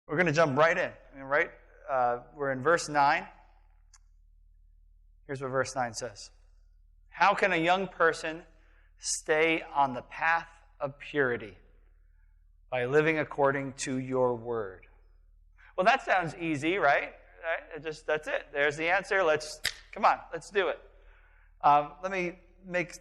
We're going to jump right in. We're in verse 9. Here's what verse 9 says. How can a young person stay on the path of purity? By living according to your word. Well, that sounds easy, right? That's it. There's the answer. Come on, let's do it. Let me make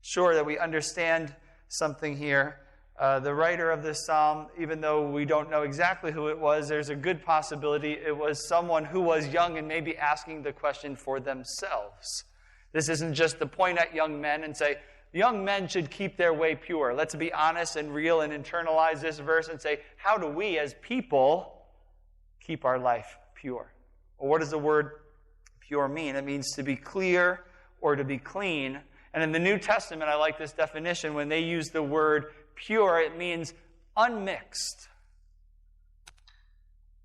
sure that we understand something here. The writer of this psalm, even though we don't know exactly who it was, there's a good possibility it was someone who was young and maybe asking the question for themselves. This isn't just to point at young men and say, young men should keep their way pure. Let's be honest and real and internalize this verse and say, how do we as people keep our life pure? Well, what does the word pure mean? It means to be clear or to be clean. And in the New Testament, I like this definition. When they use the word pure, it means unmixed.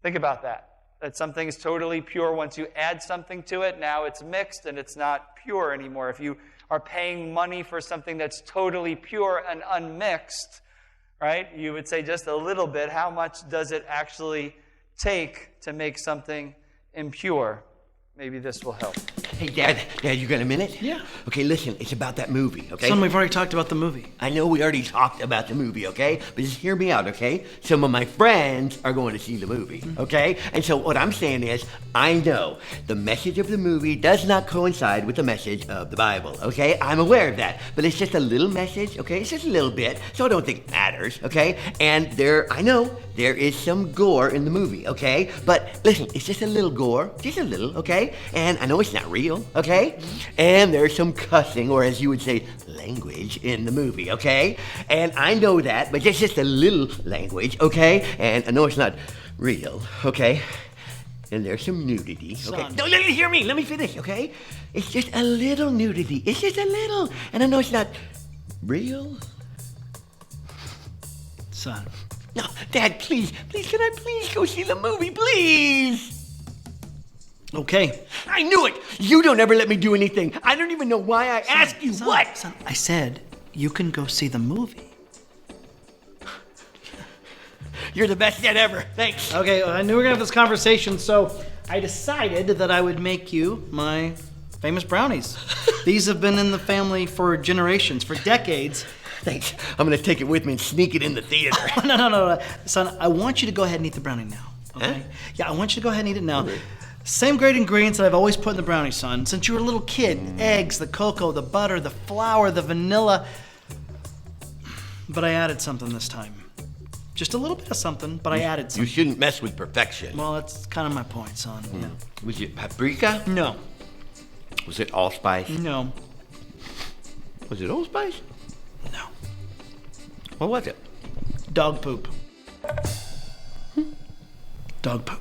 Think about that. That something is totally pure. Once you add something to it, now it's mixed and it's not pure anymore. If you are paying money for something that's totally pure and unmixed, right, you would say just a little bit. How much does it actually take to make something impure? Maybe this will help. Hey, Dad, you got a minute? Yeah. Okay, listen, it's about that movie, okay? Son, we've already talked about the movie. I know we already talked about the movie, okay? But just hear me out, okay? Some of my friends are going to see the movie, okay? And so what I'm saying is, I know the message of the movie does not coincide with the message of the Bible, okay? I'm aware of that. But it's just a little message, okay? It's just a little bit, so I don't think it matters, okay? And I know there is some gore in the movie, okay? But listen, it's just a little gore, just a little, okay? And I know it's not real, okay? And there's some cussing, or as you would say, language in the movie, okay? And I know that, but it's just a little language, okay? And I know it's not real, okay? And there's some nudity, okay? Son. No, hear me, let me finish, okay? It's just a little nudity. It's just a little. And I know it's not real. Son. No, Dad, please, can I please go see the movie, please? Okay. I knew it! You don't ever let me do anything. I don't even know why I asked you. What? Son, I said you can go see the movie. You're the best dad ever. Thanks. Okay, I knew we were going to have this conversation, so I decided that I would make you my famous brownies. These have been in the family for generations, for decades. Thanks. I'm going to take it with me and sneak it in the theater. No. Son, I want you to go ahead and eat the brownie now. Okay? Huh? Yeah, I want you to go ahead and eat it now. Okay. Same great ingredients that I've always put in the brownie, son. Since you were a little kid, eggs, the cocoa, the butter, the flour, the vanilla. But I added something this time. Just a little bit of something, but I added something. You shouldn't mess with perfection. Well, that's kind of my point, son. Yeah. Was it paprika? No. Was it allspice? No. Was it allspice? No. What was it? Dog poop. Dog poop.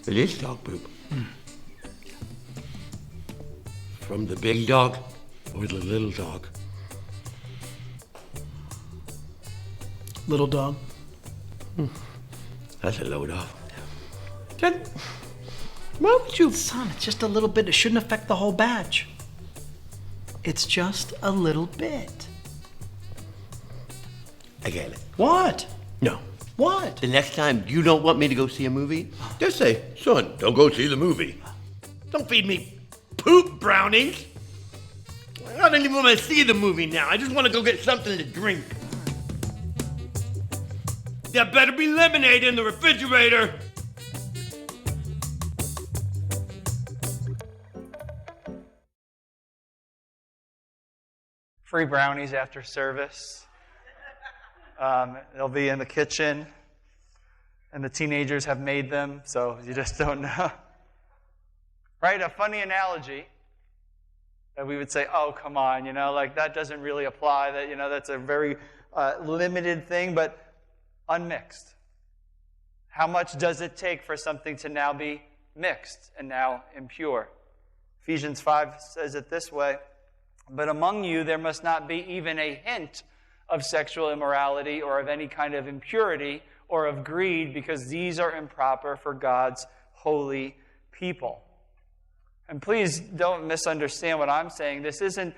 It is dog poop. From the big dog or the little dog? Little dog. That's a load off. Then, why would you? Son, it's just a little bit. It shouldn't affect the whole batch. It's just a little bit. I get it. What? No. What? The next time you don't want me to go see a movie, just say, son, don't go see the movie. Don't feed me poop brownies. I don't even want to see the movie now. I just want to go get something to drink. There better be lemonade in the refrigerator. Free brownies after service. They'll be in the kitchen, and the teenagers have made them, so you just don't know. Right? A funny analogy that we would say, oh, come on, like that doesn't really apply. That, that's a very limited thing, but unmixed. How much does it take for something to now be mixed and now impure? Ephesians 5 says it this way, but among you there must not be even a hint of sexual immorality or of any kind of impurity or of greed, because these are improper for God's holy people. And please don't misunderstand what I'm saying. This isn't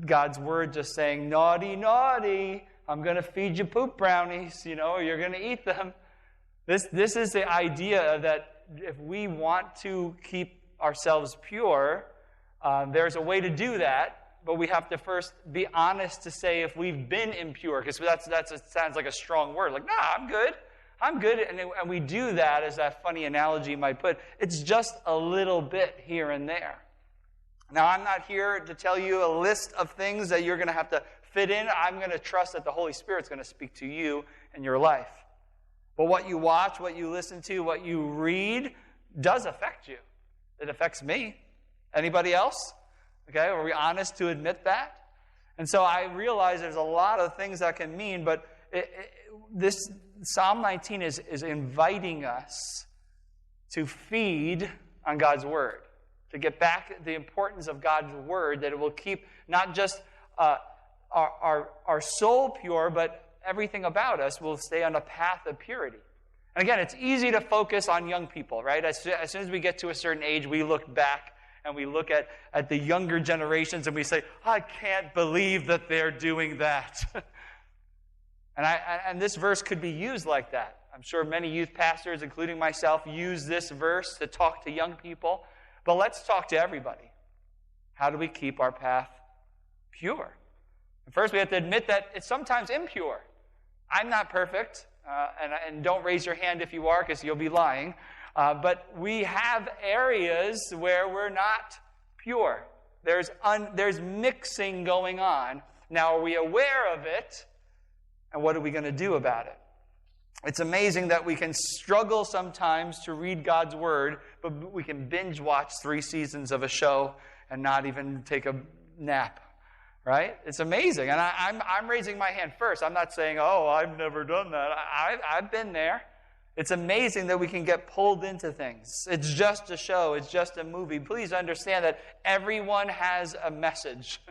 God's word just saying, naughty, naughty, I'm going to feed you poop brownies, or you're going to eat them. This is the idea that if we want to keep ourselves pure, there's a way to do that, but we have to first be honest to say if we've been impure, because that sounds like a strong word. Like, I'm good. I'm good. And we do that, as that funny analogy might put. It's just a little bit here and there. Now, I'm not here to tell you a list of things that you're going to have to fit in. I'm going to trust that the Holy Spirit's going to speak to you and your life. But what you watch, what you listen to, what you read does affect you. It affects me. Anybody else? Okay, are we honest to admit that? And so I realize there's a lot of things that can mean, but this Psalm 19 is inviting us to feed on God's Word, to get back the importance of God's Word, that it will keep not just our soul pure, but everything about us will stay on a path of purity. And again, it's easy to focus on young people, right? As soon as we get to a certain age, we look back and we look at the younger generations and we say, I can't believe that they're doing that. And this verse could be used like that. I'm sure many youth pastors, including myself, use this verse to talk to young people. But let's talk to everybody. How do we keep our path pure? First, we have to admit that it's sometimes impure. I'm not perfect, and don't raise your hand if you are, because you'll be lying. But we have areas where we're not pure. There's mixing going on. Now, are we aware of it? And what are we going to do about it? It's amazing that we can struggle sometimes to read God's Word, but we can binge watch 3 seasons of a show and not even take a nap. Right? It's amazing. And I'm raising my hand first. I'm not saying, I've never done that. I've been there. It's amazing that we can get pulled into things. It's just a show. It's just a movie. Please understand that everyone has a message.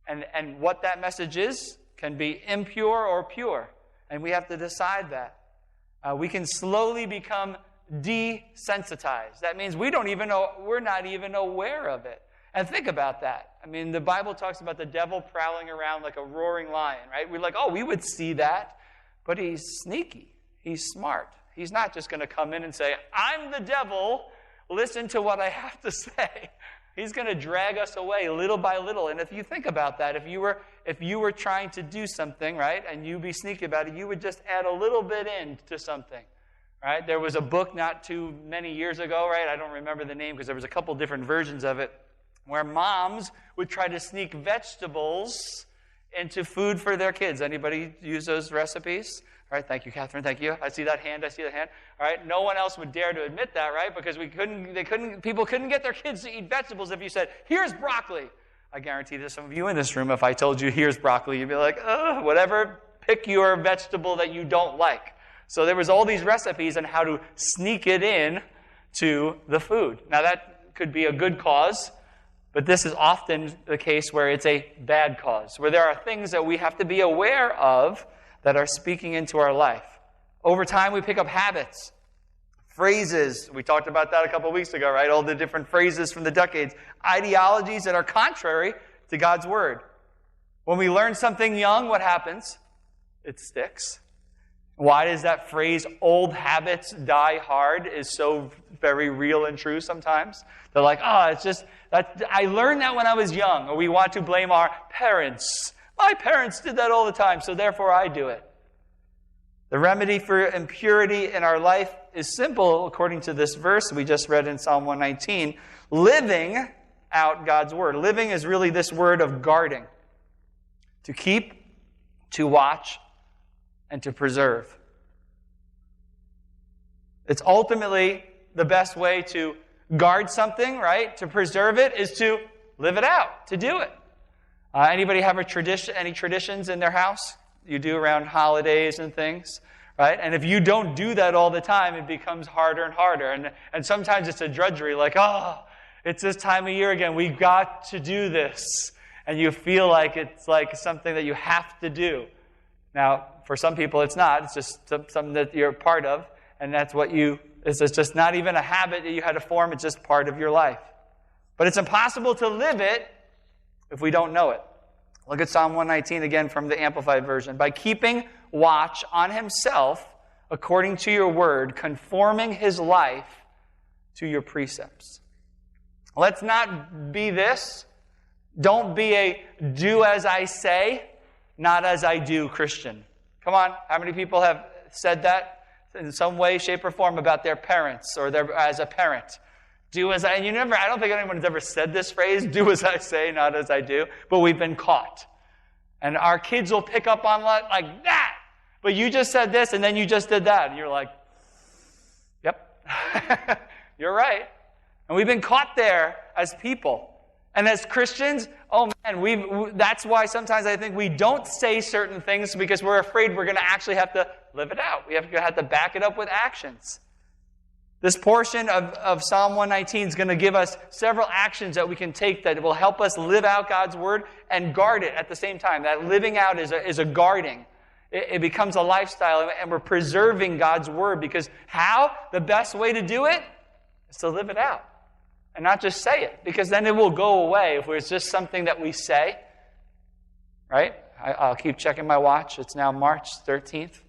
And what that message is can be impure or pure. And we have to decide that. We can slowly become desensitized. That means we're not even aware of it. And think about that. I mean, the Bible talks about the devil prowling around like a roaring lion, right? We're like, we would see that. But he's sneaky. He's smart. He's not just going to come in and say, I'm the devil. Listen to what I have to say. He's going to drag us away little by little. And if you think about that, if you were trying to do something, right, and you be sneaky about it, you would just add a little bit in to something. Right? There was a book not too many years ago, right? I don't remember the name because there was a couple different versions of it, where moms would try to sneak vegetables into food for their kids. Anybody use those recipes? All right, thank you, Catherine, thank you. I see that hand. All right, no one else would dare to admit that, right? Because people couldn't get their kids to eat vegetables if you said, here's broccoli. I guarantee there's some of you in this room, if I told you here's broccoli, you'd be like, whatever, pick your vegetable that you don't like. So there was all these recipes on how to sneak it in to the food. Now that could be a good cause, but this is often the case where it's a bad cause, where there are things that we have to be aware of that are speaking into our life. Over time, we pick up habits, phrases. We talked about that a couple weeks ago, right? All the different phrases from the decades. Ideologies that are contrary to God's Word. When we learn something young, what happens? It sticks. Why does that phrase, old habits die hard, is so very real and true sometimes? They're like, it's just, I learned that when I was young. Or we want to blame our parents. My parents did that all the time, so therefore I do it. The remedy for impurity in our life is simple, according to this verse we just read in Psalm 119. Living out God's Word. Living is really this word of guarding. To keep, to watch, and to preserve. It's ultimately the best way to guard something, right? To preserve it is to live it out, to do it. Anybody have any traditions in their house? You do around holidays and things, right? And if you don't do that all the time, it becomes harder and harder. And sometimes it's a drudgery, like, it's this time of year again. We've got to do this. And you feel like it's like something that you have to do. Now, for some people, it's not. It's just something that you're a part of. And that's it's just not even a habit that you had to form. It's just part of your life. But it's impossible to live it if we don't know it. Look at Psalm 119 again from the Amplified Version. By keeping watch on himself according to your word, conforming his life to your precepts. Let's not be this. Don't be a do as I say, not as I do Christian. Come on, how many people have said that in some way, shape, or form about their parents or as a parent? Do as I, and I don't think anyone's ever said this phrase, do as I say, not as I do, but we've been caught. And our kids will pick up on like that. But you just said this and then you just did that. And you're like, yep, you're right. And we've been caught there as people. And as Christians, oh man, that's why sometimes I think we don't say certain things because we're afraid we're going to actually have to live it out. We have to back it up with actions. This portion of Psalm 119 is going to give us several actions that we can take that will help us live out God's word and guard it at the same time. That living out is a guarding. It becomes a lifestyle, and we're preserving God's word because how? The best way to do it is to live it out. And not just say it, because then it will go away if it's just something that we say. Right? I'll keep checking my watch. It's now March 13th.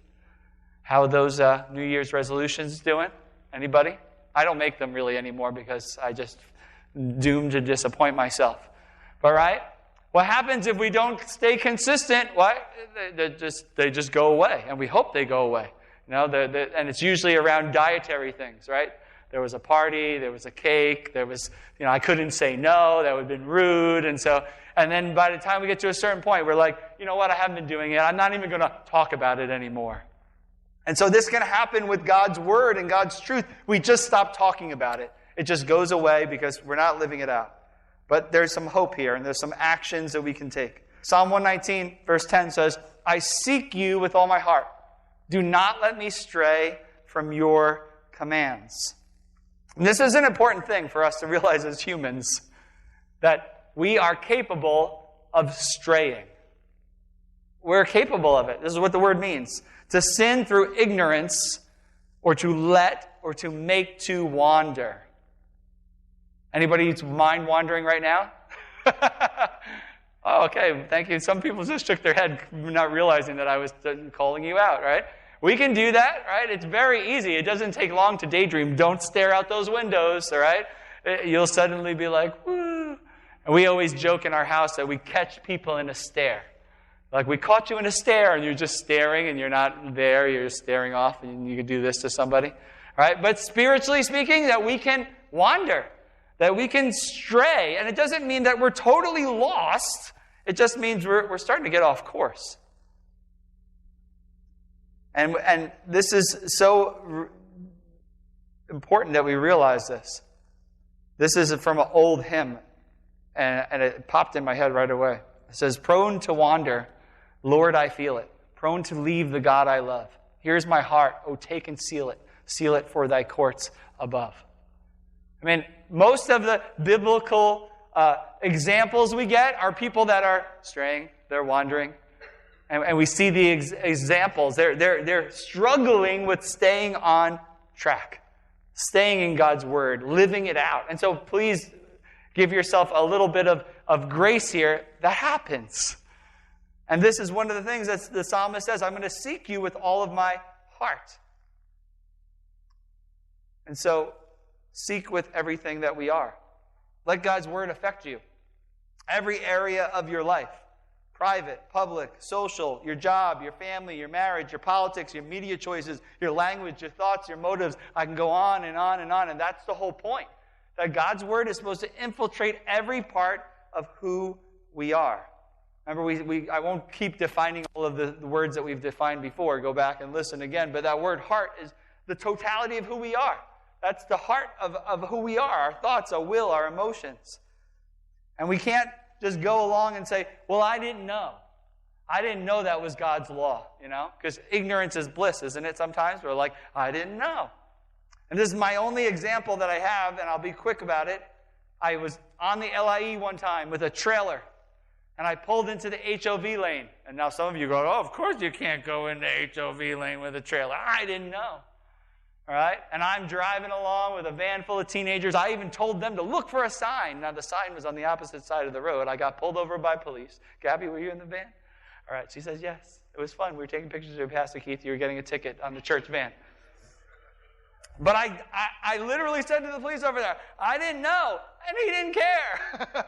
How are those New Year's resolutions doing? Anybody? I don't make them really anymore because I just doomed to disappoint myself. But right? What happens if we don't stay consistent? What? They just go away, and we hope they go away. And it's usually around dietary things, right? There was a party, there was a cake, there was, I couldn't say no, that would have been rude, and then by the time we get to a certain point, we're like, you know what, I haven't been doing it, I'm not even going to talk about it anymore. And so this can happen with God's word and God's truth. We just stop talking about it. It just goes away because we're not living it out. But there's some hope here, and there's some actions that we can take. Psalm 119, verse 10 says, I seek you with all my heart. Do not let me stray from your commands. And this is an important thing for us to realize as humans, that we are capable of straying. We're capable of it. This is what the word means. To sin through ignorance, or to let, or to make to wander. Anybody's mind wandering right now? Oh, okay, thank you. Some people just shook their head, not realizing that I was calling you out, right? We can do that, right? It's very easy. It doesn't take long to daydream. Don't stare out those windows, all right? You'll suddenly be like, woo. And we always joke in our house that we catch people in a stare. Like, we caught you in a stare, and you're just staring, and you're not there. You're just staring off, and you can do this to somebody, right? But spiritually speaking, that we can wander, that we can stray. And it doesn't mean that we're totally lost. It just means we're starting to get off course. And this is so important that we realize this. This is from an old hymn, and it popped in my head right away. It says, prone to wander, Lord, I feel it. Prone to leave the God I love. Here's my heart, oh, take and seal it for thy courts above. I mean, most of the biblical examples we get are people that are straying, they're wandering. And we see the examples. They're struggling with staying on track, staying in God's word, living it out. And so please give yourself a little bit of grace here. That happens. And this is one of the things that the psalmist says, I'm going to seek you with all of my heart. And so seek with everything that we are. Let God's word affect you. Every area of your life. Private, public, social, your job, your family, your marriage, your politics, your media choices, your language, your thoughts, your motives. I can go on and on and on. And that's the whole point. That God's word is supposed to infiltrate every part of who we are. Remember, I won't keep defining all of the words that we've defined before. Go back and listen again. But that word heart is the totality of who we are. That's the heart of who we are. Our thoughts, our will, our emotions. And we can't just go along and say, well, I didn't know. I didn't know that was God's law, Because ignorance is bliss, isn't it? Sometimes we're like, I didn't know. And this is my only example that I have, and I'll be quick about it. I was on the LIE one time with a trailer, and I pulled into the HOV lane. And now some of you go, oh, of course you can't go into HOV lane with a trailer. I didn't know. All right? And I'm driving along with a van full of teenagers. I even told them to look for a sign. Now, the sign was on the opposite side of the road. I got pulled over by police. Gabby, were you in the van? All right, she says yes. It was fun. We were taking pictures of Pastor Keith. You were getting a ticket on the church van. But I literally said to the police over there, I didn't know, and he didn't care.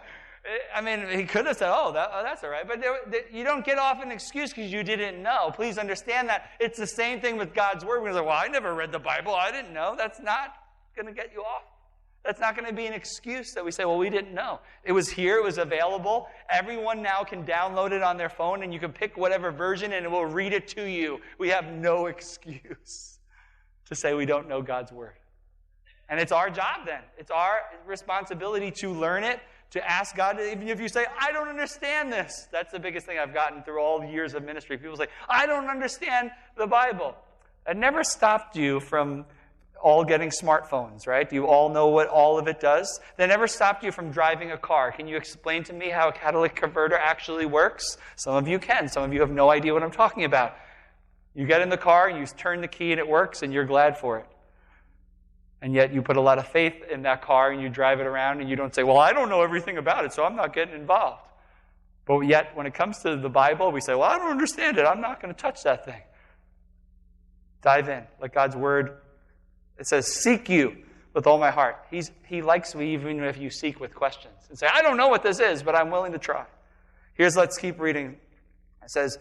I mean, he could have said, that's all right. But you don't get off an excuse because you didn't know. Please understand that. It's the same thing with God's Word. We're going to say, well, I never read the Bible. I didn't know. That's not going to get you off. That's not going to be an excuse that we say, well, we didn't know. It was here. It was available. Everyone now can download it on their phone, and you can pick whatever version, and it will read it to you. We have no excuse to say we don't know God's Word. And it's our job then. It's our responsibility to learn it, to ask God, even if you say, I don't understand this. That's the biggest thing I've gotten through all the years of ministry. People say, I don't understand the Bible. That never stopped you from all getting smartphones, right? You all know what all of it does. That never stopped you from driving a car. Can you explain to me how a catalytic converter actually works? Some of you can. Some of you have no idea what I'm talking about. You get in the car, you turn the key, and it works, and you're glad for it. And yet you put a lot of faith in that car, and you drive it around, and you don't say, well, I don't know everything about it, so I'm not getting involved. But yet, when it comes to the Bible, we say, well, I don't understand it. I'm not going to touch that thing. Dive in. Let God's Word, it says, seek you with all my heart. He likes me even if you seek with questions. And say, I don't know what this is, but I'm willing to try. Let's keep reading. It says,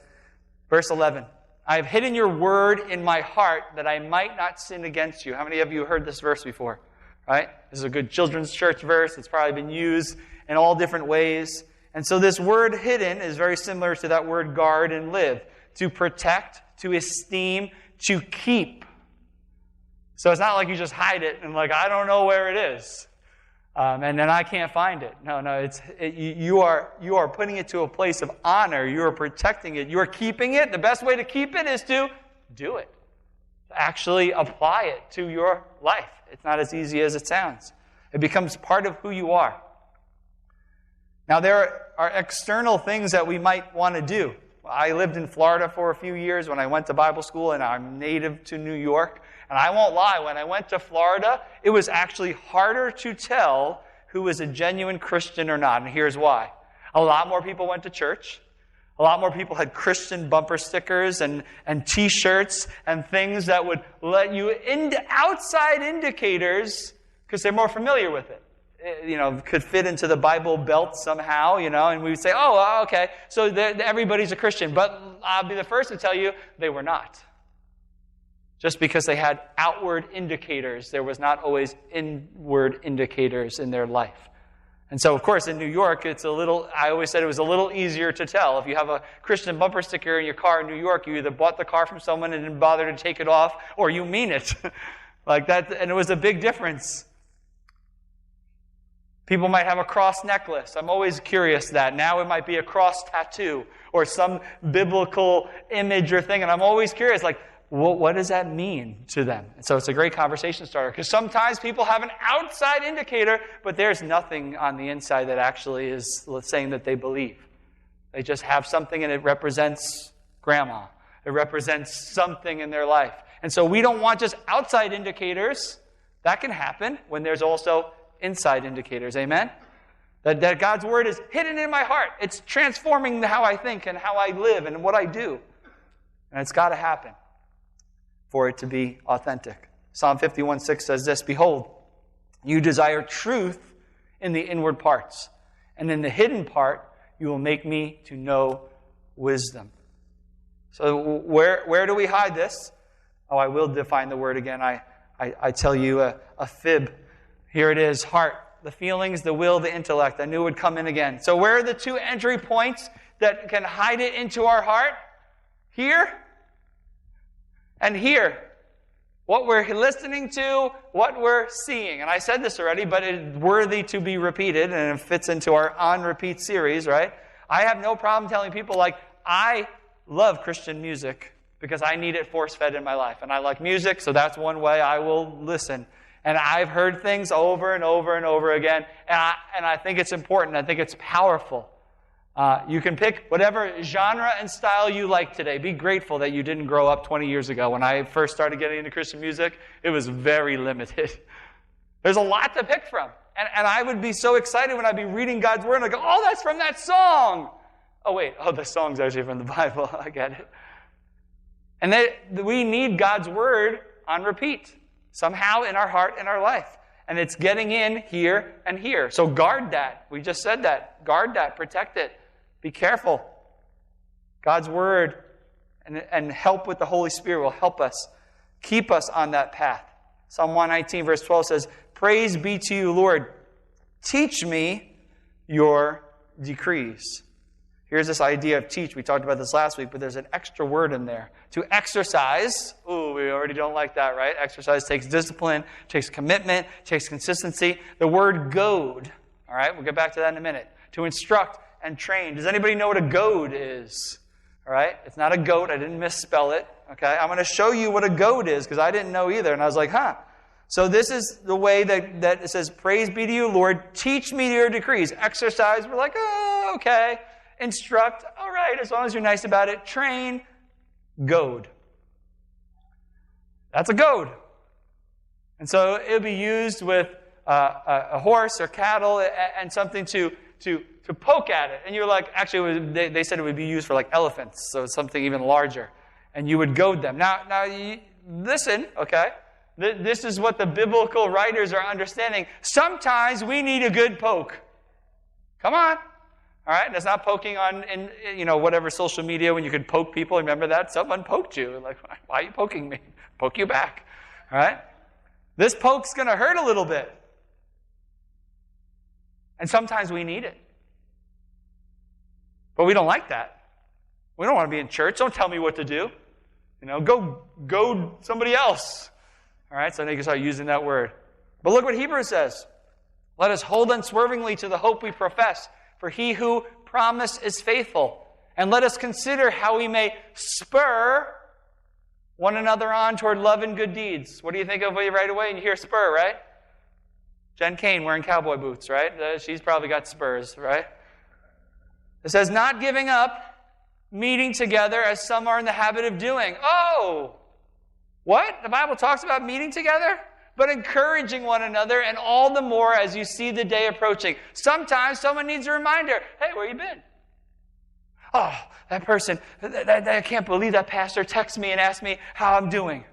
verse 11, I have hidden your word in my heart that I might not sin against you. How many of you heard this verse before? Right? This is a good children's church verse. It's probably been used in all different ways. And so this word hidden is very similar to that word guard and live. To protect, to esteem, to keep. So it's not like you just hide it and I don't know where it is. And then I can't find it. No, you are putting it to a place of honor. You are protecting it. You are keeping it. The best way to keep it is to do it. To actually apply it to your life. It's not as easy as it sounds. It becomes part of who you are. Now, there are external things that we might want to do. I lived in Florida for a few years when I went to Bible school, and I'm native to New York. And I won't lie, when I went to Florida, it was actually harder to tell who was a genuine Christian or not. And here's why. A lot more people went to church. A lot more people had Christian bumper stickers and T-shirts and things that would let you into outside indicators because they're more familiar with it. Could fit into the Bible belt somehow, and we would say, oh, okay, so everybody's a Christian. But I'll be the first to tell you, they were not. Just because they had outward indicators, there was not always inward indicators in their life. And so, of course, in New York, I always said it was a little easier to tell. If you have a Christian bumper sticker in your car in New York, you either bought the car from someone and didn't bother to take it off, or you mean it. Like that, and it was a big difference. People might have a cross necklace. I'm always curious that. Now it might be a cross tattoo or some biblical image or thing, and I'm always curious, what does that mean to them? And so it's a great conversation starter because sometimes people have an outside indicator, but there's nothing on the inside that actually is saying that they believe. They just have something and it represents grandma. It represents something in their life. And so we don't want just outside indicators. That can happen when there's also inside indicators. Amen? That God's Word is hidden in my heart. It's transforming how I think and how I live and what I do. And it's got to happen for it to be authentic. Psalm 51:6 says this, behold, you desire truth in the inward parts, and in the hidden part you will make me to know wisdom. So where do we hide this? Oh, I will define the word again. I tell you a fib. Here it is, heart, the feelings, the will, the intellect. I knew it would come in again. So where are the two entry points that can hide it into our heart? Here and here. What we're listening to, what we're seeing. And I said this already, but it's worthy to be repeated, and it fits into our on-repeat series, right? I have no problem telling people, I love Christian music because I need it force-fed in my life. And I like music, so that's one way I will listen. And I've heard things over and over and over again, and I think it's important. I think it's powerful. You can pick whatever genre and style you like today. Be grateful that you didn't grow up 20 years ago. When I first started getting into Christian music, it was very limited. There's a lot to pick from. And I would be so excited when I'd be reading God's Word and I'd go, oh, that's from that song. Oh, wait. Oh, the song's actually from the Bible. I get it. And we need God's Word on repeat, somehow in our heart, in our life. And it's getting in here and here. So guard that. We just said that. Guard that. Protect it. Be careful. God's Word and help with the Holy Spirit will help us, keep us on that path. Psalm 119, verse 12 says, praise be to you, Lord. Teach me your decrees. Here's this idea of teach. We talked about this last week, but there's an extra word in there. To exercise. Ooh, we already don't like that, right? Exercise takes discipline, takes commitment, takes consistency. The word goad. All right, we'll get back to that in a minute. To instruct and train. Does anybody know what a goad is? All right, it's not a goat. I didn't misspell it. Okay, I'm going to show you what a goad is because I didn't know either. And I was like, huh. So this is the way that it says, praise be to you, Lord. Teach me your decrees. Exercise, we're like, oh, okay. Instruct, all right, as long as you're nice about it. Train, goad. That's a goad. And so it'll be used with a horse or cattle and something to poke at it. And you're like, actually, they said it would be used for like elephants, so it's something even larger. And you would goad them. Now, listen, okay? This is what the biblical writers are understanding. Sometimes we need a good poke. Come on. All right? That's not poking on, whatever social media when you could poke people. Remember that? Someone poked you. Like, why are you poking me? Poke you back. All right? This poke's going to hurt a little bit. And sometimes we need it. But we don't like that. We don't want to be in church. Don't tell me what to do. Go goad somebody else. All right? So now you can start using that word. But look what Hebrews says. Let us hold unswervingly to the hope we profess. For he who promised is faithful. And let us consider how we may spur one another on toward love and good deeds. What do you think of right away? And you hear spur, right? Jen Kane wearing cowboy boots, right? She's probably got spurs, right? It says, not giving up, meeting together as some are in the habit of doing. Oh! What? The Bible talks about meeting together? But encouraging one another, and all the more as you see the day approaching. Sometimes someone needs a reminder. Hey, where you been? Oh, that person, I can't believe that pastor texted me and asked me how I'm doing.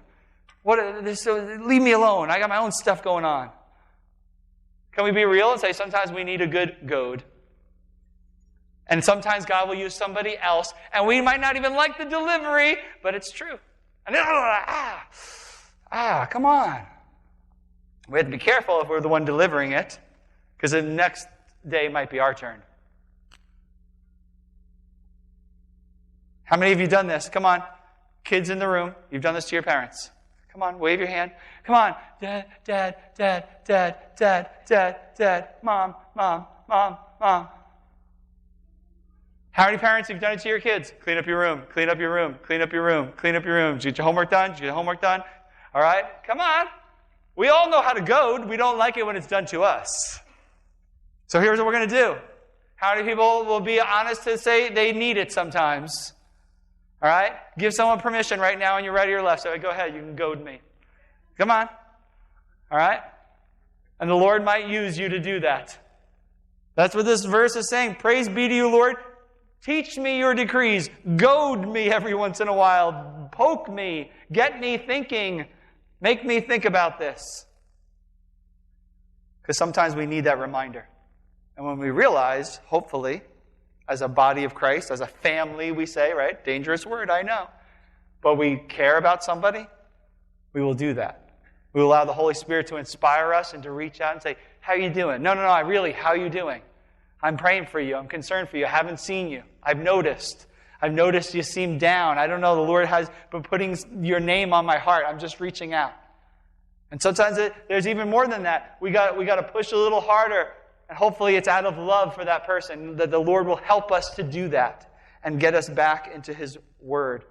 Leave me alone. I got my own stuff going on. Can we be real and say sometimes we need a good goad? And sometimes God will use somebody else, and we might not even like the delivery, but it's true. And come on. We have to be careful if we're the one delivering it, because the next day might be our turn. How many of you done this? Come on. Kids in the room, you've done this to your parents. Come on, wave your hand. Come on. Dad, dad, dad, dad, dad, dad, dad, mom, mom, mom, mom. How many parents have done it to your kids? Clean up your room, clean up your room, clean up your room, clean up your room. Did you get your homework done? Did you get your homework done? All right, come on. We all know how to goad. We don't like it when it's done to us. So here's what we're going to do. How many people will be honest to say they need it sometimes? All right? Give someone permission right now on your right or your left. So go ahead, you can goad me. Come on. All right? And the Lord might use you to do that. That's what this verse is saying. Praise be to you, Lord. Teach me your decrees. Goad me every once in a while. Poke me. Get me thinking. Make me think about this. Because sometimes we need that reminder. And when we realize, hopefully, as a body of Christ, as a family, we say, right? Dangerous word, I know. But we care about somebody, we will do that. We will allow the Holy Spirit to inspire us and to reach out and say, how are you doing? No, how are you doing? I'm praying for you. I'm concerned for you. I haven't seen you. I've noticed you seem down. I don't know. The Lord has been putting your name on my heart. I'm just reaching out. And sometimes there's even more than that. We got to push a little harder. And hopefully it's out of love for that person that the Lord will help us to do that and get us back into His Word.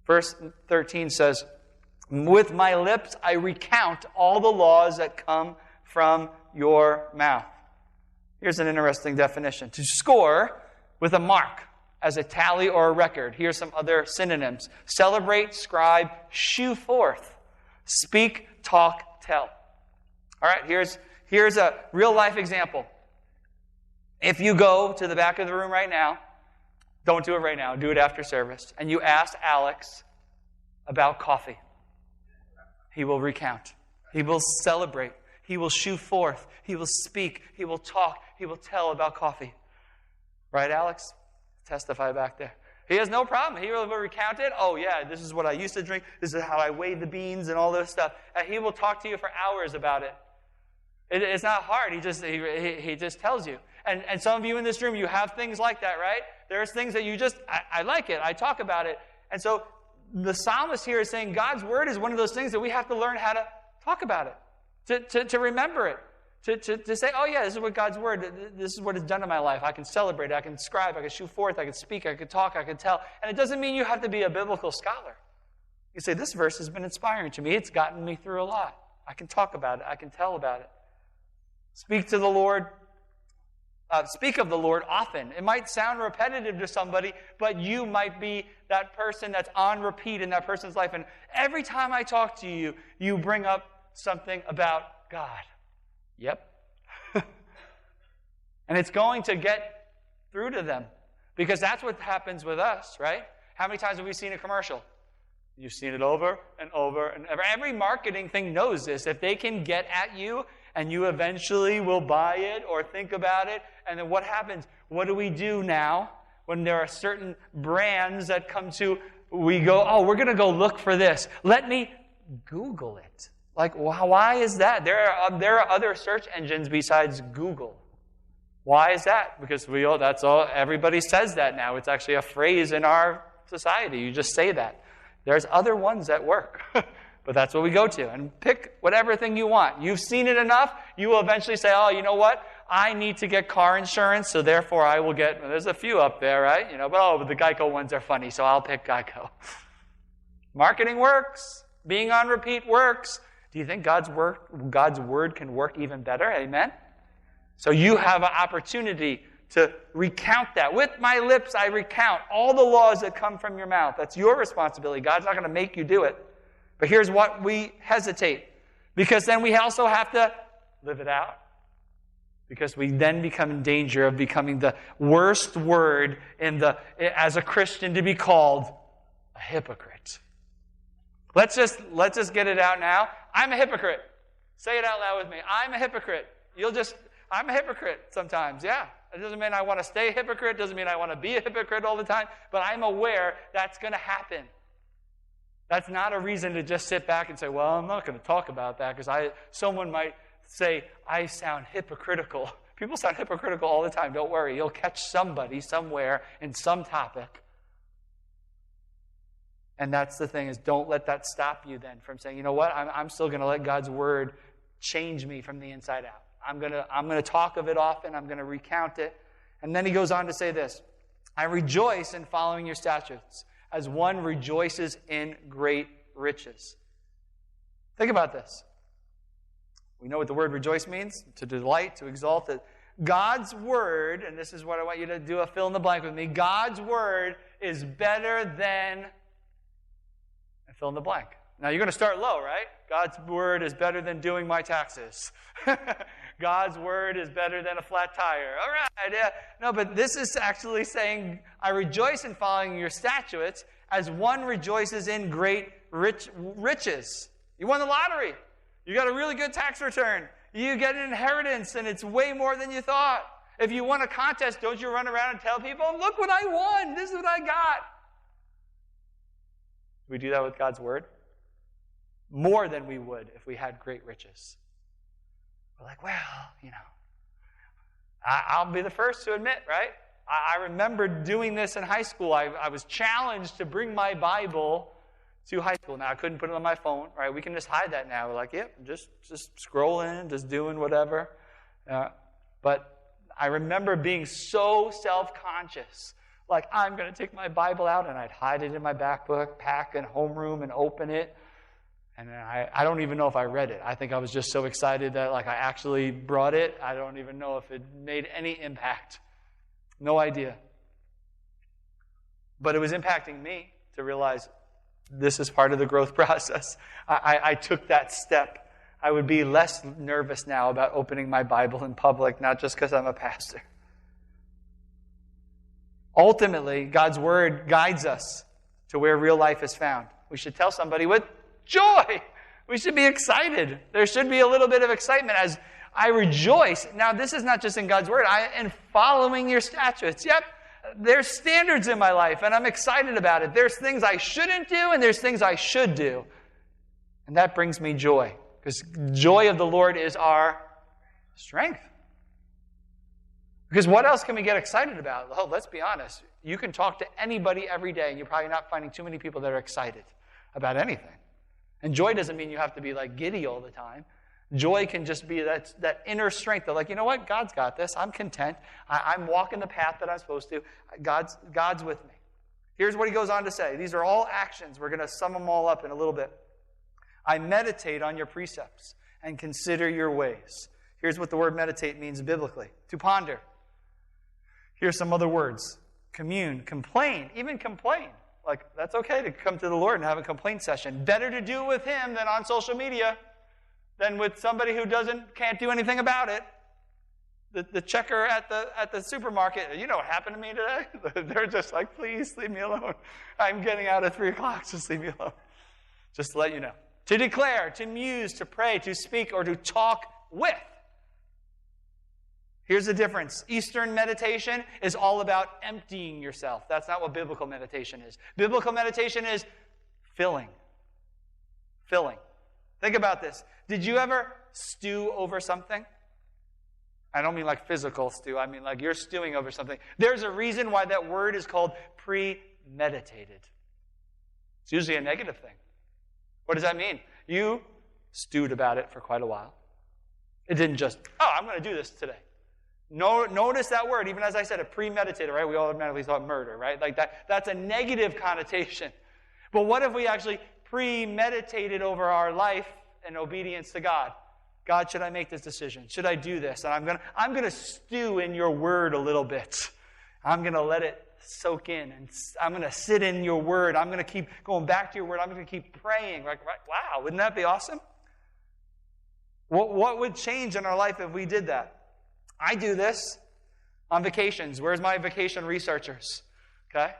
Verse 13 says, with my lips I recount all the laws that come from your mouth. Here's an interesting definition. To score with a mark as a tally or a record. Here's some other synonyms. Celebrate, scribe, shew forth, speak, talk, tell. All right, here's a real-life example. If you go to the back of the room right now, don't do it right now, do it after service, and you ask Alex about coffee, he will recount. He will celebrate. He will shew forth. He will speak. He will talk. He will tell about coffee. Right, Alex? Testify back there. He has no problem. He will recount it. Oh, yeah, this is what I used to drink. This is how I weighed the beans and all this stuff. And he will talk to you for hours about it. It's not hard. He just tells you. And some of you in this room, you have things like that, right? There's things that you just, I like it. I talk about it. And so the psalmist here is saying God's word is one of those things that we have to learn how to talk about it, to remember it, to say, oh yeah, this is what God's word, this is what it's done in my life. I can celebrate, I can scribe, I can shew forth, I can speak, I can talk, I can tell. And it doesn't mean you have to be a biblical scholar. You say, this verse has been inspiring to me. It's gotten me through a lot. I can talk about it. I can tell about it. Speak to the Lord. Speak of the Lord often. It might sound repetitive to somebody, but you might be that person that's on repeat in that person's life. And every time I talk to you, you bring up something about God. Yep. And it's going to get through to them because that's what happens with us, right? How many times have we seen a commercial? You've seen it over and over and over. Every marketing thing knows this. If they can get at you and you eventually will buy it or think about it, and then what happens? What do we do now when there are certain brands that come to, we go, oh, we're going to go look for this. Let me Google it. Like, why is that? There are other search engines besides Google. Why is that? Because that's all, everybody says that now. It's actually a phrase in our society. You just say that. There's other ones that work. But that's what we go to. And pick whatever thing you want. You've seen it enough, you will eventually say, oh, you know what? I need to get car insurance, so therefore I will get, there's a few up there, right? But the Geico ones are funny, so I'll pick Geico. Marketing works. Being on repeat works. Do you think God's word can work even better? Amen? So you have an opportunity to recount that. With my lips I recount all the laws that come from your mouth. That's your responsibility. God's not going to make you do it. But here's what we hesitate. Because then we also have to live it out. Because we then become in danger of becoming the worst word as a Christian to be called a hypocrite. Let's just get it out now. I'm a hypocrite. Say it out loud with me. I'm a hypocrite. I'm a hypocrite sometimes, yeah. It doesn't mean I want to stay a hypocrite. It doesn't mean I want to be a hypocrite all the time. But I'm aware that's going to happen. That's not a reason to just sit back and say, well, I'm not going to talk about that because someone might say, I sound hypocritical. People sound hypocritical all the time. Don't worry. You'll catch somebody somewhere in some topic. And that's the thing is don't let that stop you then from saying, you know what? I'm still going to let God's word change me from the inside out. I'm going to talk of it often. I'm going to recount it. And then he goes on to say this. I rejoice in following your statutes as one rejoices in great riches. Think about this. We know what the word rejoice means. To delight, to exalt. God's word, and this is what I want you to do a fill in the blank with me. God's word is better than, and fill in the blank. Now you're going to start low, right? God's word is better than doing my taxes. God's word is better than a flat tire. All right, yeah. No, but this is actually saying, I rejoice in following your statutes as one rejoices in great riches. You won the lottery. You got a really good tax return. You get an inheritance, and it's way more than you thought. If you won a contest, don't you run around and tell people, look what I won. This is what I got. We do that with God's word. More than we would if we had great riches. We're like, well, I'll be the first to admit, right? I remember doing this in high school. I was challenged to bring my Bible to high school. Now, I couldn't put it on my phone, right? We can just hide that now. We're like, yep, just scrolling, just doing whatever. But I remember being so self-conscious. Like, I'm going to take my Bible out, and I'd hide it in my backpack and homeroom and open it. And I don't even know if I read it. I think I was just so excited that I actually brought it. I don't even know if it made any impact. No idea. But it was impacting me to realize this is part of the growth process. I took that step. I would be less nervous now about opening my Bible in public, not just because I'm a pastor. Ultimately, God's Word guides us to where real life is found. We should tell somebody with joy. We should be excited. There should be a little bit of excitement as I rejoice. Now, this is not just in God's Word. I am following your statutes. Yep, there's standards in my life, and I'm excited about it. There's things I shouldn't do, and there's things I should do. And that brings me joy, because joy of the Lord is our strength. Because what else can we get excited about? Oh, let's be honest. You can talk to anybody every day, and you're probably not finding too many people that are excited about anything. And joy doesn't mean you have to be like giddy all the time. Joy can just be that inner strength of like, you know what? God's got this. I'm content. I'm walking the path that I'm supposed to. God's with me. Here's what he goes on to say. These are all actions. We're going to sum them all up in a little bit. I meditate on your precepts and consider your ways. Here's what the word meditate means biblically. To ponder. Here's some other words. Commune, complain, even complain. Like, that's okay to come to the Lord and have a complaint session. Better to do it with him than on social media, than with somebody who can't do anything about it. The checker at the supermarket, you know what happened to me today? They're just like, please leave me alone. I'm getting out at 3 o'clock, just leave me alone. Just to let you know. To declare, to muse, to pray, to speak, or to talk with. Here's the difference. Eastern meditation is all about emptying yourself. That's not what biblical meditation is. Biblical meditation is filling. Filling. Think about this. Did you ever stew over something? I don't mean like physical stew. I mean like you're stewing over something. There's a reason why that word is called premeditated. It's usually a negative thing. What does that mean? You stewed about it for quite a while. It didn't just, I'm going to do this today. No, notice that word, even as I said, a premeditated, right? We automatically thought murder, right? Like that's a negative connotation. But what if we actually premeditated over our life in obedience to God? God, should I make this decision? Should I do this? And I'm gonna stew in your word a little bit. I'm going to let it soak in, and I'm going to sit in your word. I'm going to keep going back to your word. I'm going to keep praying. Like, wow, wouldn't that be awesome? What would change in our life if we did that? I do this on vacations. Where's my vacation researchers? Okay?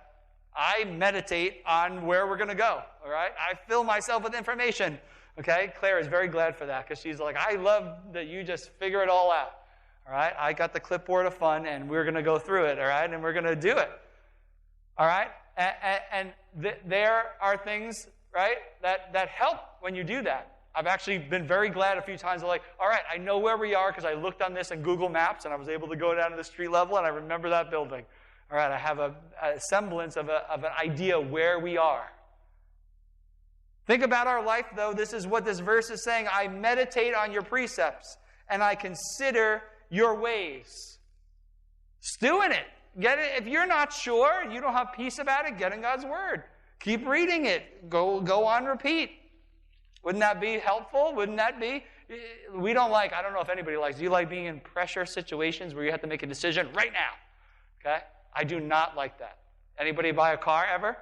I meditate on where we're going to go. All right? I fill myself with information. Okay? Claire is very glad for that because she's like, I love that you just figure it all out. All right? I got the clipboard of fun, and we're going to go through it. All right? And we're going to do it. All right? And there are things, right, that help when you do that. I've actually been very glad a few times. I'm like, all right, I know where we are because I looked on this in Google Maps, and I was able to go down to the street level, and I remember that building. All right, I have a semblance of an idea where we are. Think about our life, though. This is what this verse is saying. I meditate on your precepts, and I consider your ways. Stew in it. Get it. If you're not sure, you don't have peace about it, get in God's Word. Keep reading it. Go on repeat. Wouldn't that be helpful? Wouldn't that be? We don't like, I don't know if anybody likes, do you like being in pressure situations where you have to make a decision right now? Okay? I do not like that. Anybody buy a car ever?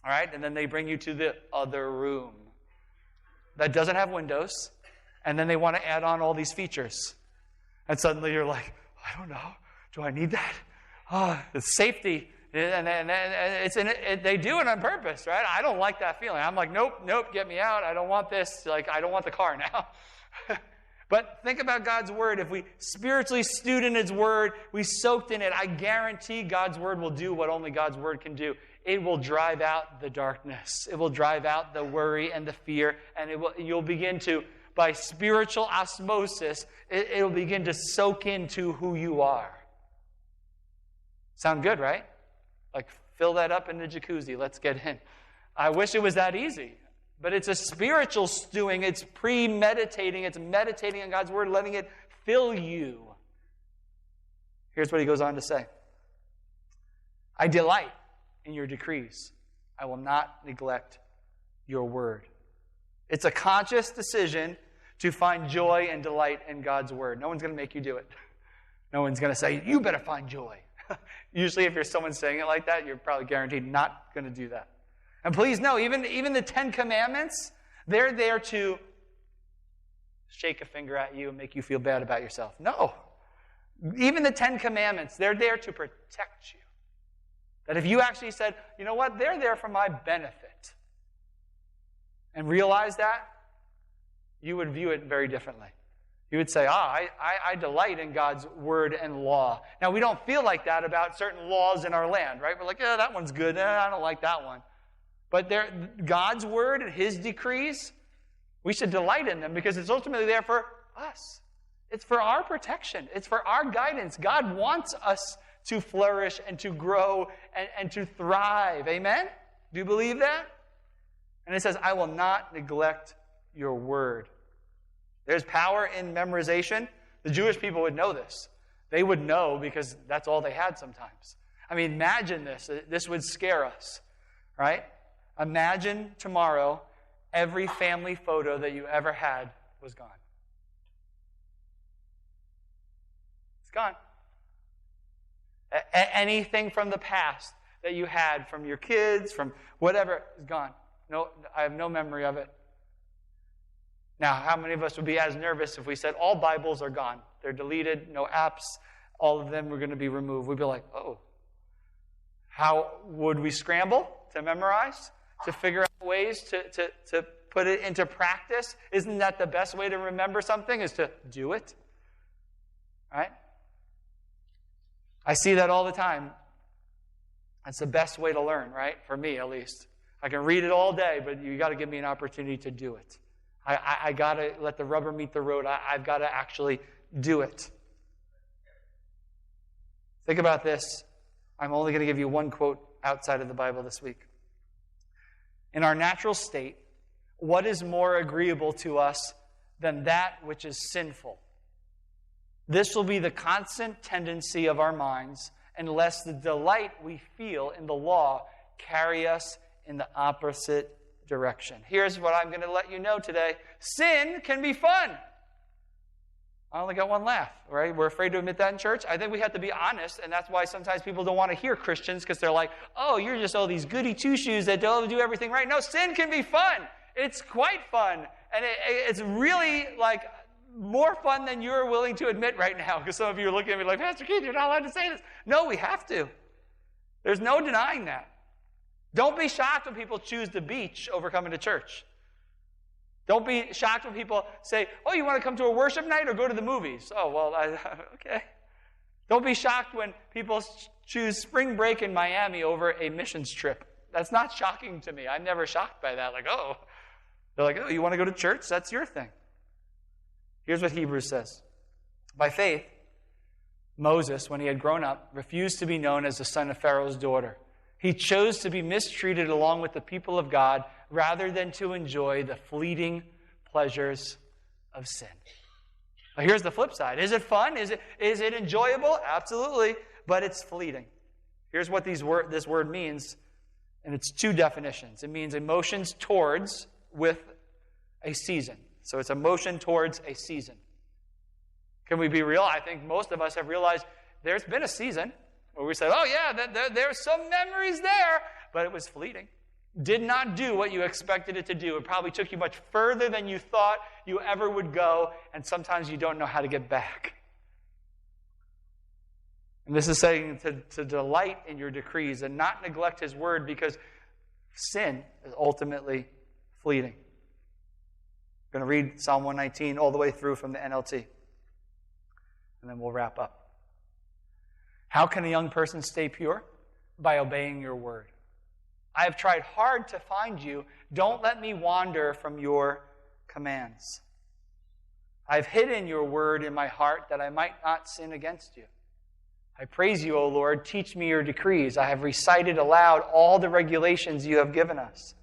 All right? And then they bring you to the other room that doesn't have windows, and then they want to add on all these features. And suddenly you're like, I don't know. Do I need that? It's safety. And they do it on purpose, right? I don't like that feeling. I'm like, nope, get me out. I don't want this. Like, I don't want the car now. But think about God's Word. If we spiritually stewed in His Word, we soaked in it, I guarantee God's Word will do what only God's Word can do. It will drive out the darkness. It will drive out the worry and the fear, and you'll begin to, by spiritual osmosis, it'll begin to soak into who you are. Sound good, right? Like, fill that up in the jacuzzi. Let's get in. I wish it was that easy. But it's a spiritual stewing. It's premeditating. It's meditating on God's Word, letting it fill you. Here's what he goes on to say. I delight in your decrees. I will not neglect your word. It's a conscious decision to find joy and delight in God's Word. No one's going to make you do it. No one's going to say, you better find joy. Usually if you're someone saying it like that, you're probably guaranteed not going to do that. And please know, even the 10 Commandments, they're there to shake a finger at you and make you feel bad about yourself. No. Even the 10 Commandments, they're there to protect you. That if you actually said, you know what, they're there for my benefit, and realize that, you would view it very differently. You would say, I delight in God's word and law. Now, we don't feel like that about certain laws in our land, right? We're like, yeah, that one's good. I don't like that one. But God's word and his decrees, we should delight in them because it's ultimately there for us. It's for our protection. It's for our guidance. God wants us to flourish and to grow and to thrive. Amen? Do you believe that? And it says, I will not neglect your word. There's power in memorization. The Jewish people would know this. They would know because that's all they had sometimes. I mean, imagine this. This would scare us, right? Imagine tomorrow every family photo that you ever had was gone. It's gone. Anything from the past that you had from your kids, from whatever, is gone. No, I have no memory of it. Now, how many of us would be as nervous if we said all Bibles are gone? They're deleted, no apps, all of them were going to be removed. We'd be like, oh. How would we scramble to memorize, to figure out ways to put it into practice? Isn't that the best way to remember something, is to do it? Right? I see that all the time. That's the best way to learn, right? For me, at least. I can read it all day, but you got to give me an opportunity to do it. I got to let the rubber meet the road. I've got to actually do it. Think about this. I'm only going to give you one quote outside of the Bible this week. In our natural state, what is more agreeable to us than that which is sinful? This will be the constant tendency of our minds unless the delight we feel in the law carry us in the opposite direction. Here's what I'm going to let you know today. Sin can be fun. I only got one laugh, right? We're afraid to admit that in church. I think we have to be honest, and that's why sometimes people don't want to hear Christians, because they're like, oh, you're just all these goody two-shoes that don't do everything right. No, sin can be fun. It's quite fun. And it's really like more fun than you're willing to admit right now, because some of you are looking at me like, Pastor Keith, you're not allowed to say this. No, we have to. There's no denying that. Don't be shocked when people choose the beach over coming to church. Don't be shocked when people say, oh, you want to come to a worship night or go to the movies? Oh, well, okay. Don't be shocked when people choose spring break in Miami over a missions trip. That's not shocking to me. I'm never shocked by that. Like, oh. They're like, oh, you want to go to church? That's your thing. Here's what Hebrews says. By faith, Moses, when he had grown up, refused to be known as the son of Pharaoh's daughter. He chose to be mistreated along with the people of God rather than to enjoy the fleeting pleasures of sin. Now, here's the flip side. Is it fun? Is it enjoyable? Absolutely, but it's fleeting. Here's what this word means, and it's two definitions. It means emotions towards with a season. So it's emotion towards a season. Can we be real? I think most of us have realized there's been a season where we said, oh yeah, there's some memories there, but it was fleeting. Did not do what you expected it to do. It probably took you much further than you thought you ever would go, and sometimes you don't know how to get back. And this is saying to delight in your decrees and not neglect his word, because sin is ultimately fleeting. I'm going to read Psalm 119 all the way through from the NLT, and then we'll wrap up. How can a young person stay pure? By obeying your word. I have tried hard to find you. Don't let me wander from your commands. I've hidden your word in my heart that I might not sin against you. I praise you, O Lord. Teach me your decrees. I have recited aloud all the regulations you have given us.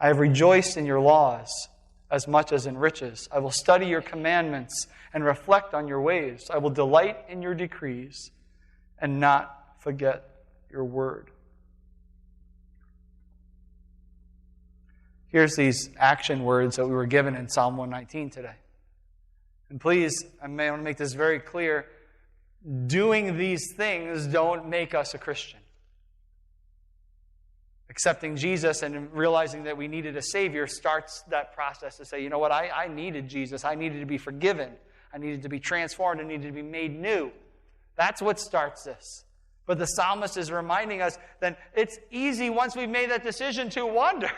I have rejoiced in your laws as much as in riches. I will study your commandments and reflect on your ways. I will delight in your decrees and not forget your word. Here's these action words that we were given in Psalm 119 today. And please, I want to make this very clear. doing these things don't make us a Christian. Accepting Jesus and realizing that we needed a Savior starts that process to say, you know what, I needed Jesus. I needed to be forgiven. I needed to be transformed. I needed to be made new. That's what starts this. But the psalmist is reminding us that it's easy once we've made that decision to wander.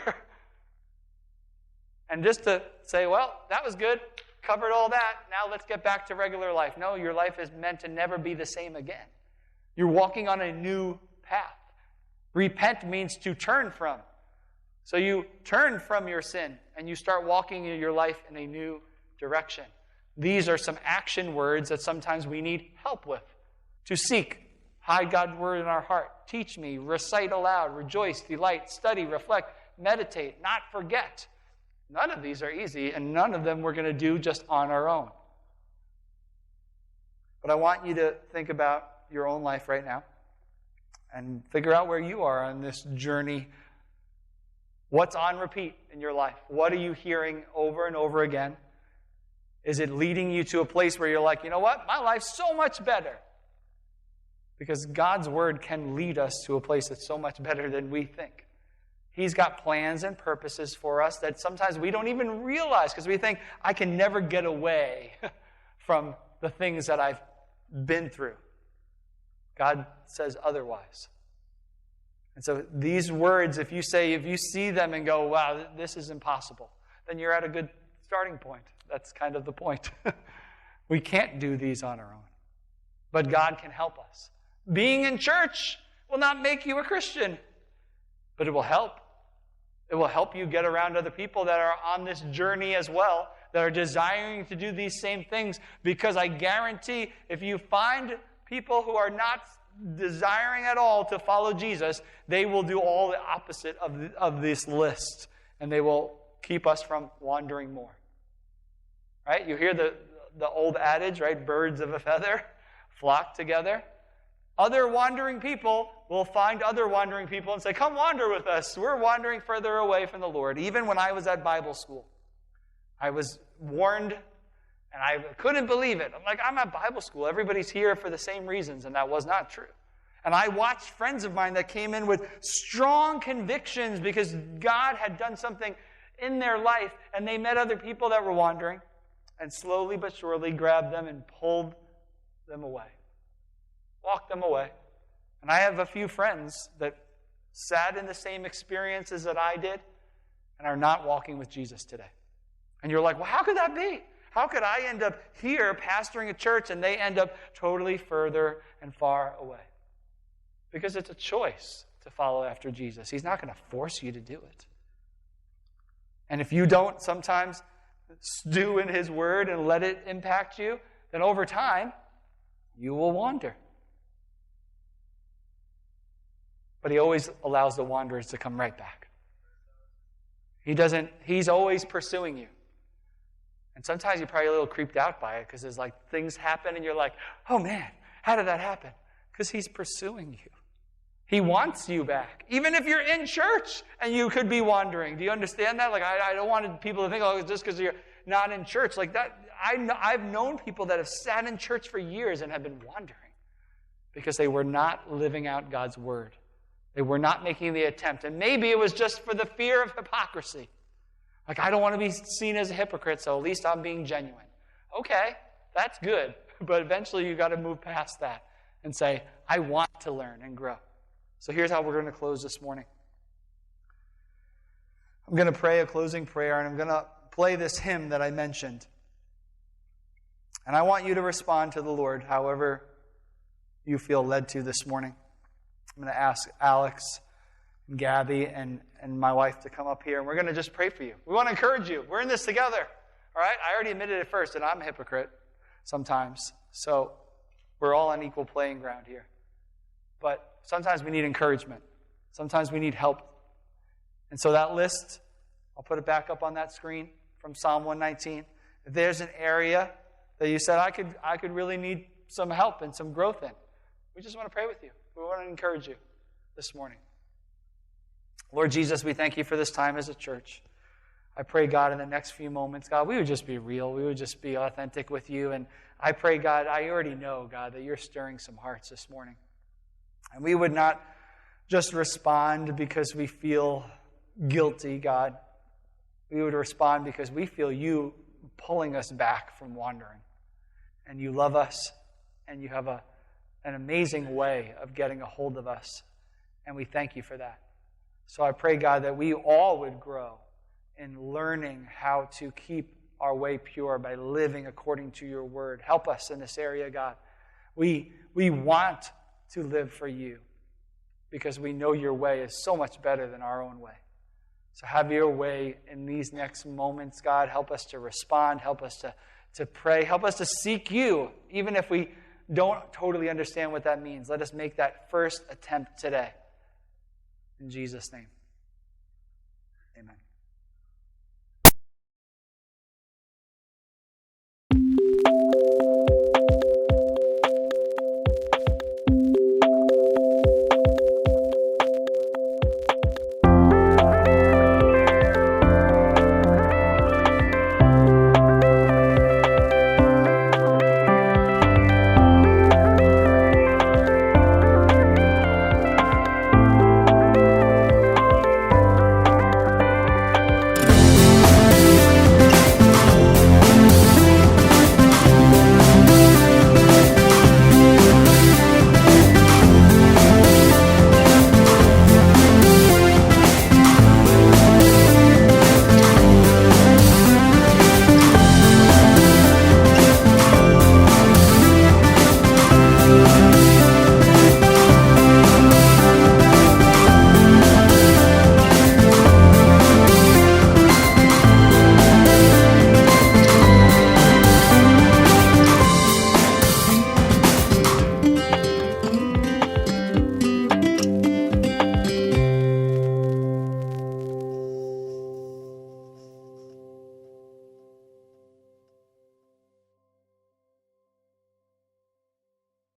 And just to say, well, that was good. Covered all that. Now let's get back to regular life. No, your life is meant to never be the same again. You're walking on a new path. Repent means to turn from. So you turn from your sin and you start walking in your life in a new direction. These are some action words that sometimes we need help with. To seek, hide God's word in our heart. Teach me, recite aloud, rejoice, delight, study, reflect, meditate, not forget. None of these are easy, and none of them we're going to do just on our own. But I want you to think about your own life right now and figure out where you are on this journey. What's on repeat in your life? What are you hearing over and over again? Is it leading you to a place where you're like, you know what? My life's so much better. Because God's word can lead us to a place that's so much better than we think. He's got plans and purposes for us that sometimes we don't even realize because we think, I can never get away from the things that I've been through. God says otherwise. And so these words, if you see them and go, wow, this is impossible, then you're at a good starting point. That's kind of the point. We can't do these on our own. But God can help us. Being in church will not make you a Christian, but it will help. It will help you get around other people that are on this journey as well, that are desiring to do these same things, because I guarantee if you find people who are not desiring at all to follow Jesus, they will do all the opposite of this list, and they will keep us from wandering more. Right? You hear the old adage, right? Birds of a feather flock together. Other wandering people will find other wandering people and say, come wander with us. We're wandering further away from the Lord. Even when I was at Bible school, I was warned, and I couldn't believe it. I'm like, I'm at Bible school. Everybody's here for the same reasons, and that was not true. And I watched friends of mine that came in with strong convictions because God had done something in their life, and they met other people that were wandering, and slowly but surely grabbed them and pulled them away. Walked them away. And I have a few friends that sat in the same experiences that I did and are not walking with Jesus today. And you're like, well, how could that be? How could I end up here pastoring a church and they end up totally further and far away? Because it's a choice to follow after Jesus. He's not going to force you to do it. And if you don't sometimes stew in His word and let it impact you, then over time, you will wander. But He always allows the wanderers to come right back. He's always pursuing you. And sometimes you're probably a little creeped out by it because there's like things happen and you're like, oh man, how did that happen? Because He's pursuing you. He wants you back. Even if you're in church and you could be wandering. Do you understand that? Like, I don't want people to think, oh, just because you're not in church. Like that, I've known people that have sat in church for years and have been wandering because they were not living out God's word. They were not making the attempt. And maybe it was just for the fear of hypocrisy. Like, I don't want to be seen as a hypocrite, so at least I'm being genuine. Okay, that's good. But eventually you've got to move past that and say, I want to learn and grow. So here's how we're going to close this morning. I'm going to pray a closing prayer, and I'm going to play this hymn that I mentioned. And I want you to respond to the Lord however you feel led to this morning. I'm going to ask Alex and Gabby and my wife to come up here, and we're going to just pray for you. We want to encourage you. We're in this together. All right? I already admitted it first that I'm a hypocrite sometimes. So we're all on equal playing ground here. But sometimes we need encouragement. Sometimes we need help. And so that list, I'll put it back up on that screen from Psalm 119. If there's an area that you said, I could really need some help and some growth in, we just want to pray with you. We want to encourage you this morning. Lord Jesus, we thank you for this time as a church. I pray, God, in the next few moments, God, we would just be real. We would just be authentic with you. And I pray, God, I already know, God, that you're stirring some hearts this morning. And we would not just respond because we feel guilty, God. We would respond because we feel you pulling us back from wandering. And you love us, and you have an amazing way of getting a hold of us. And we thank you for that. So I pray, God, that we all would grow in learning how to keep our way pure by living according to your word. Help us in this area, God. We want to live for you because we know your way is so much better than our own way. So have your way in these next moments, God. Help us to respond. Help us to pray. Help us to seek you, even if we don't totally understand what that means. Let us make that first attempt today. In Jesus' name.